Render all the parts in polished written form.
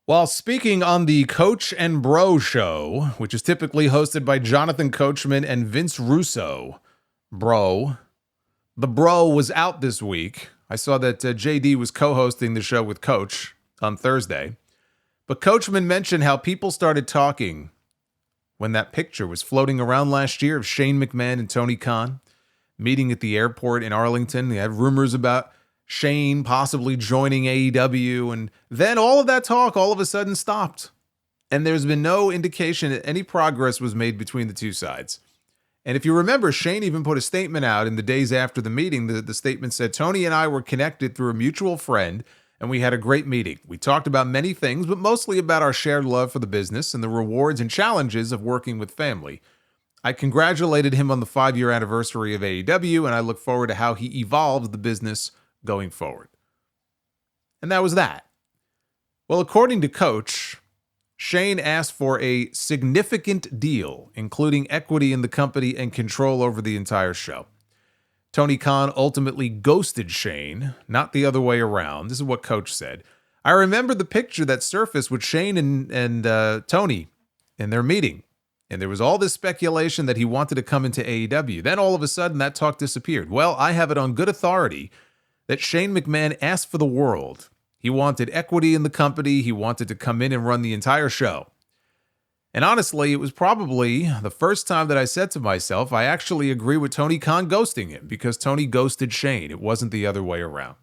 While speaking on the Coach and Bro show, which is typically hosted by Jonathan Coachman and Vince Russo, the Bro was out this week. I saw that JD was co-hosting the show with Coach on Thursday. But Coachman mentioned how people started talking when that picture was floating around last year of Shane McMahon and Tony Khan meeting at the airport in Arlington. They had rumors about Shane possibly joining AEW, and then all of that talk all of a sudden stopped. And there's been no indication that any progress was made between the two sides. And if you remember, Shane even put a statement out in the days after the meeting. The statement said, Tony and I were connected through a mutual friend, and we had a great meeting. We talked about many things, but mostly about our shared love for the business and the rewards and challenges of working with family. I congratulated him on the 5-year anniversary of AEW, and I look forward to how he evolves the business going forward. And that was that. Well, according to Coach, Shane asked for a significant deal, including equity in the company and control over the entire show. Tony Khan ultimately ghosted Shane, not the other way around. This is what Coach said. I remember the picture that surfaced with Shane and Tony in their meeting. And there was all this speculation that he wanted to come into AEW. Then all of a sudden that talk disappeared. Well, I have it on good authority that Shane McMahon asked for the world. He wanted equity in the company. He wanted to come in and run the entire show. And honestly, it was probably the first time that I said to myself, I actually agree with Tony Khan ghosting him, because Tony ghosted Shane. It wasn't the other way around.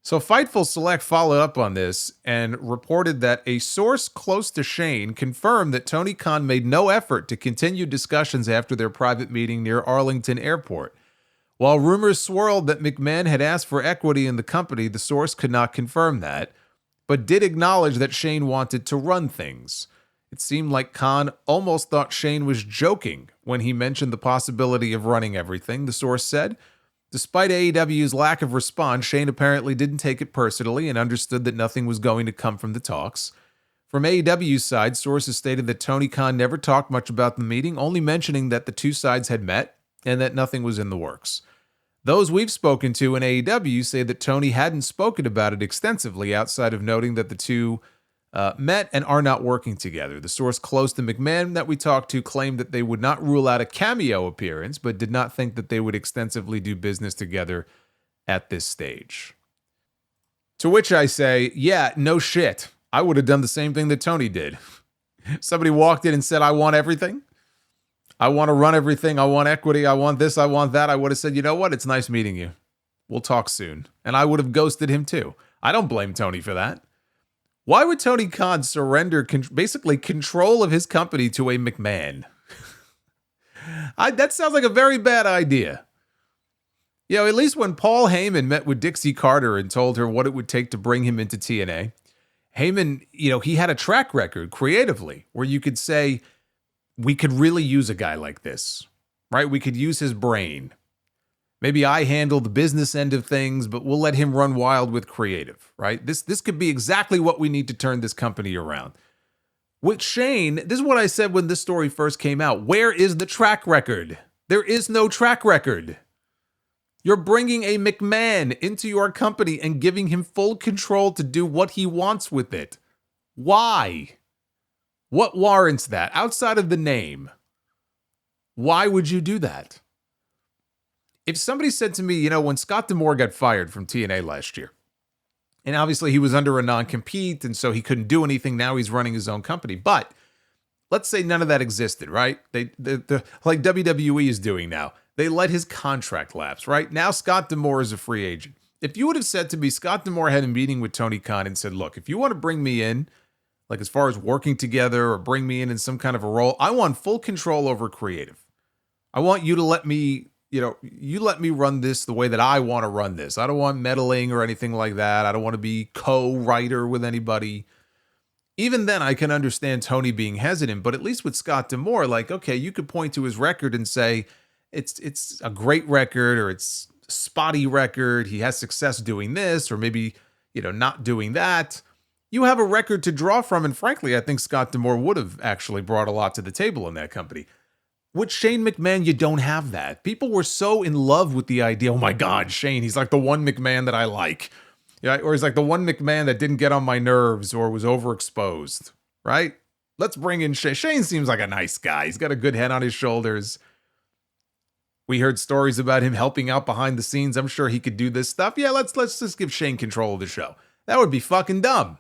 So Fightful Select followed up on this and reported that a source close to Shane confirmed that Tony Khan made no effort to continue discussions after their private meeting near Arlington Airport. While rumors swirled that McMahon had asked for equity in the company, the source could not confirm that, but did acknowledge that Shane wanted to run things. It seemed like Khan almost thought Shane was joking when he mentioned the possibility of running everything, the source said. Despite AEW's lack of response, Shane apparently didn't take it personally and understood that nothing was going to come from the talks. From AEW's side, sources stated that Tony Khan never talked much about the meeting, only mentioning that the two sides had met and that nothing was in the works. Those we've spoken to in AEW say that Tony hadn't spoken about it extensively outside of noting that the two met and are not working together. The source close to McMahon that we talked to claimed that they would not rule out a cameo appearance, but did not think that they would extensively do business together at this stage. To which I say, yeah, no shit. I would have done the same thing that Tony did. Somebody walked in and said, I want everything. I want to run everything. I want equity. I want this. I want that. I would have said, you know what? It's nice meeting you. We'll talk soon. And I would have ghosted him too. I don't blame Tony for that. Why would Tony Khan surrender basically control of his company to a McMahon? That sounds like a very bad idea. You know, at least when Paul Heyman met with Dixie Carter and told her what it would take to bring him into TNA, Heyman, he had a track record creatively where you could say, we could really use a guy like this, right? We could use his brain. Maybe I handle the business end of things, but we'll let him run wild with creative, right? This could be exactly what we need to turn this company around. With Shane, this is what I said when this story first came out. Where is the track record? There is no track record. You're bringing a McMahon into your company and giving him full control to do what he wants with it. Why? What warrants that? Outside of the name, why would you do that? If somebody said to me, when Scott D'Amore got fired from TNA last year, and obviously he was under a non-compete, and so he couldn't do anything, now he's running his own company. But let's say none of that existed, right? They like WWE is doing now. They let his contract lapse, right? Now Scott D'Amore is a free agent. If you would have said to me, Scott D'Amore had a meeting with Tony Khan and said, look, if you want to bring me in, like as far as working together or bring me in some kind of a role, I want full control over creative. I want you to let me, you let me run this the way that I want to run this. I don't want meddling or anything like that. I don't want to be co-writer with anybody. Even then, I can understand Tony being hesitant, but at least with Scott D'Amore, like, okay, you could point to his record and say, it's a great record or it's a spotty record. He has success doing this or maybe, not doing that. You have a record to draw from, and frankly, I think Scott D'Amore would have actually brought a lot to the table in that company. With Shane McMahon, you don't have that. People were so in love with the idea, oh my God, Shane, he's like the one McMahon that I like. Yeah, or he's like the one McMahon that didn't get on my nerves or was overexposed, right? Let's bring in Shane. Shane seems like a nice guy. He's got a good head on his shoulders. We heard stories about him helping out behind the scenes. I'm sure he could do this stuff. Yeah, let's just give Shane control of the show. That would be fucking dumb.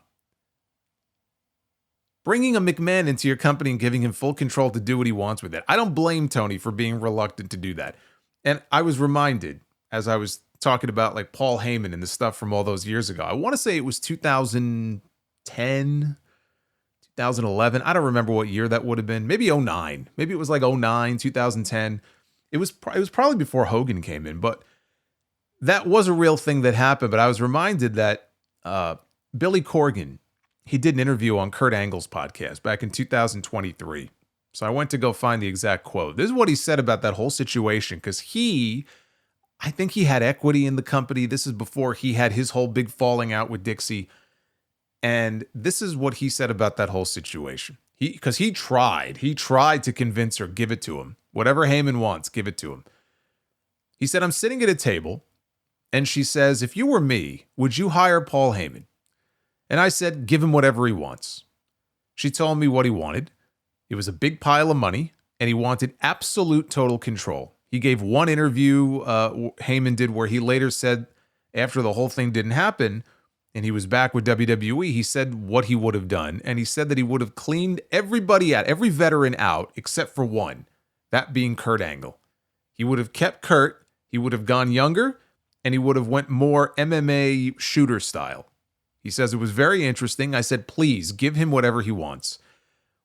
Bringing a McMahon into your company and giving him full control to do what he wants with it. I don't blame Tony for being reluctant to do that. And I was reminded, as I was talking about like Paul Heyman and the stuff from all those years ago, I want to say it was 2010, 2011. I don't remember what year that would have been. Maybe 09. Maybe it was like 09, 2010. It was probably before Hogan came in, but that was a real thing that happened. But I was reminded that Billy Corgan, he did an interview on Kurt Angle's podcast back in 2023. So I went to go find the exact quote. This is what he said about that whole situation, because I think he had equity in the company. This is before he had his whole big falling out with Dixie. And this is what he said about that whole situation. Because he tried to convince her, give it to him. Whatever Heyman wants, give it to him. He said, I'm sitting at a table, and she says, if you were me, would you hire Paul Heyman? And I said, give him whatever he wants. She told me what he wanted. It was a big pile of money, and he wanted absolute total control. He gave one interview Heyman did where he later said, after the whole thing didn't happen, and he was back with WWE, he said what he would have done. And he said that he would have cleaned everybody out, every veteran out, except for one, that being Kurt Angle. He would have kept Kurt, he would have gone younger, and he would have went more MMA shooter style. He says it was very interesting. I said, please, give him whatever he wants.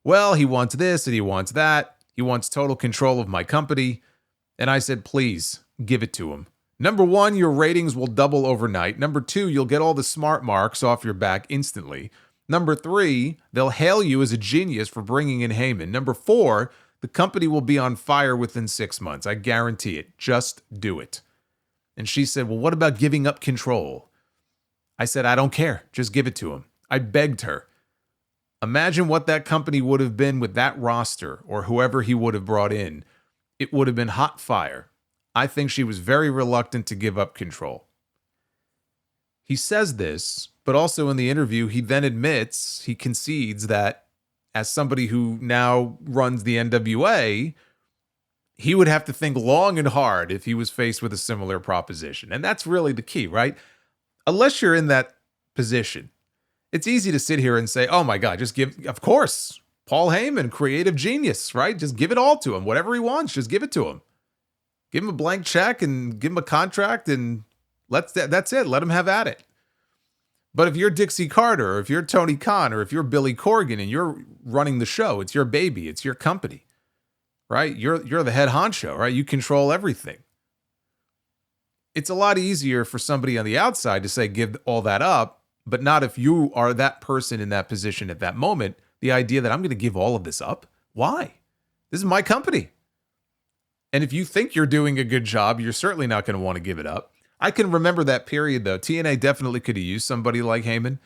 Well, he wants this and he wants that. He wants total control of my company. And I said, please, give it to him. Number one, your ratings will double overnight. Number two, you'll get all the smart marks off your back instantly. Number three, they'll hail you as a genius for bringing in Heyman. Number four, the company will be on fire within 6 months. I guarantee it. Just do it. And she said, well, what about giving up control? I said, I don't care. Just give it to him. I begged her. Imagine what that company would have been with that roster or whoever he would have brought in. It would have been hot fire. I think she was very reluctant to give up control. He says this, but also in the interview, he then admits, he concedes that as somebody who now runs the NWA, he would have to think long and hard if he was faced with a similar proposition. And that's really the key, right? Unless you're in that position, it's easy to sit here and say, oh my God, just give, of course, Paul Heyman, creative genius, right? Just give it all to him. Whatever he wants, just give it to him. Give him a blank check and give him a contract and that's it. Let him have at it. But if you're Dixie Carter, or if you're Tony Khan, or if you're Billy Corgan and you're running the show, it's your baby, it's your company, right? You're the head honcho, right? You control everything. It's a lot easier for somebody on the outside to say, give all that up, but not if you are that person in that position at that moment. The idea that I'm going to give all of this up? Why? This is my company. And if you think you're doing a good job, you're certainly not going to want to give it up. I can remember that period, though. TNA definitely could have used somebody like Heyman.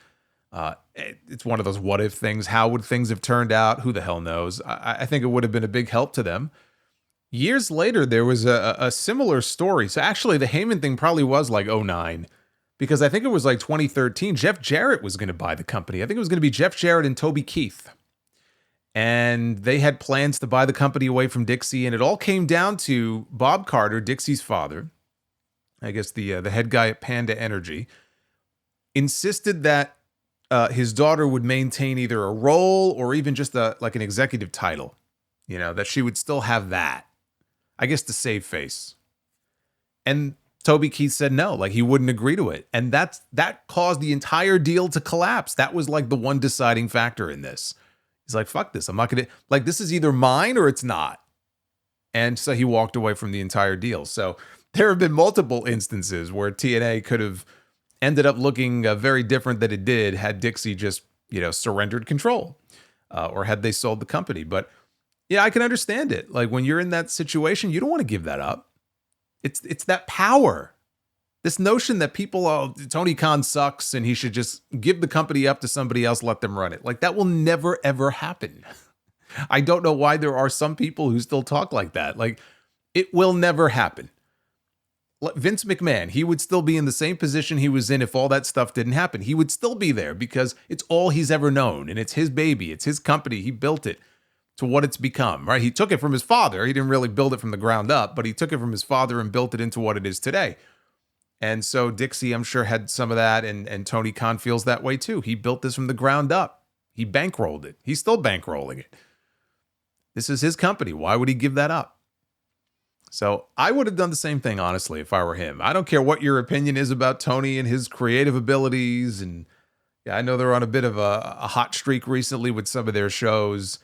It's one of those what if things. How would things have turned out? Who the hell knows? I think it would have been a big help to them. Years later, there was a similar story. So actually, the Heyman thing probably was like 09, because I think it was like 2013. Jeff Jarrett was going to buy the company. I think it was going to be Jeff Jarrett and Toby Keith. And they had plans to buy the company away from Dixie. And it all came down to Bob Carter, Dixie's father, I guess the head guy at Panda Energy, insisted that his daughter would maintain either a role or even just like an executive title, that she would still have that, I guess, to save face. And Toby Keith said no, like he wouldn't agree to it. And that caused the entire deal to collapse. That was like the one deciding factor in this. He's like, fuck this. I'm not going to, like, this is either mine or it's not. And so he walked away from the entire deal. So there have been multiple instances where TNA could have ended up looking very different than it did had Dixie just, surrendered control or had they sold the company. But yeah, I can understand it. Like when you're in that situation, you don't want to give that up. It's that power. This notion that people, Tony Khan sucks and he should just give the company up to somebody else, let them run it. Like that will never, ever happen. I don't know why there are some people who still talk like that. Like it will never happen. Vince McMahon, he would still be in the same position he was in if all that stuff didn't happen. He would still be there because it's all he's ever known, and it's his baby. It's his company. He built it to what it's become, right? He took it from his father. He didn't really build it from the ground up, but he took it from his father and built it into what it is today. And so Dixie, I'm sure, had some of that, and Tony Khan feels that way too. He built this from the ground up. He bankrolled it. He's still bankrolling it. This is his company. Why would he give that up? So I would have done the same thing, honestly, if I were him. I don't care what your opinion is about Tony and his creative abilities. And yeah, I know they're on a bit of a hot streak recently with some of their shows.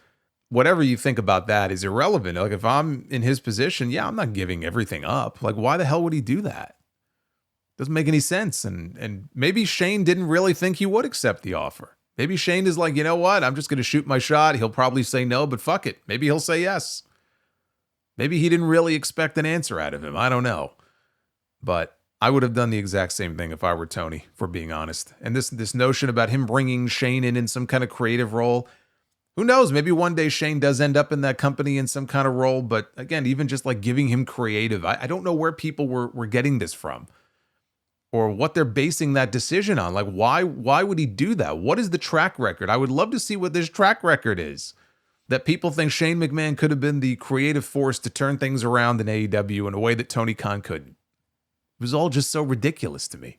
Whatever you think about that is irrelevant. Like, if I'm in his position, yeah, I'm not giving everything up. Like, why the hell would he do that? Doesn't make any sense. And maybe Shane didn't really think he would accept the offer. Maybe Shane is like, you know what? I'm just going to shoot my shot. He'll probably say no, but fuck it. Maybe he'll say yes. Maybe he didn't really expect an answer out of him. I don't know. But I would have done the exact same thing if I were Tony, for being honest. And this notion about him bringing Shane in some kind of creative role, who knows? Maybe one day Shane does end up in that company in some kind of role. But again, even just like giving him creative, I don't know where people were getting this from, or what they're basing that decision on. Like, why would he do that? What is the track record? I would love to see what this track record is, that people think Shane McMahon could have been the creative force to turn things around in AEW in a way that Tony Khan couldn't. It was all just so ridiculous to me.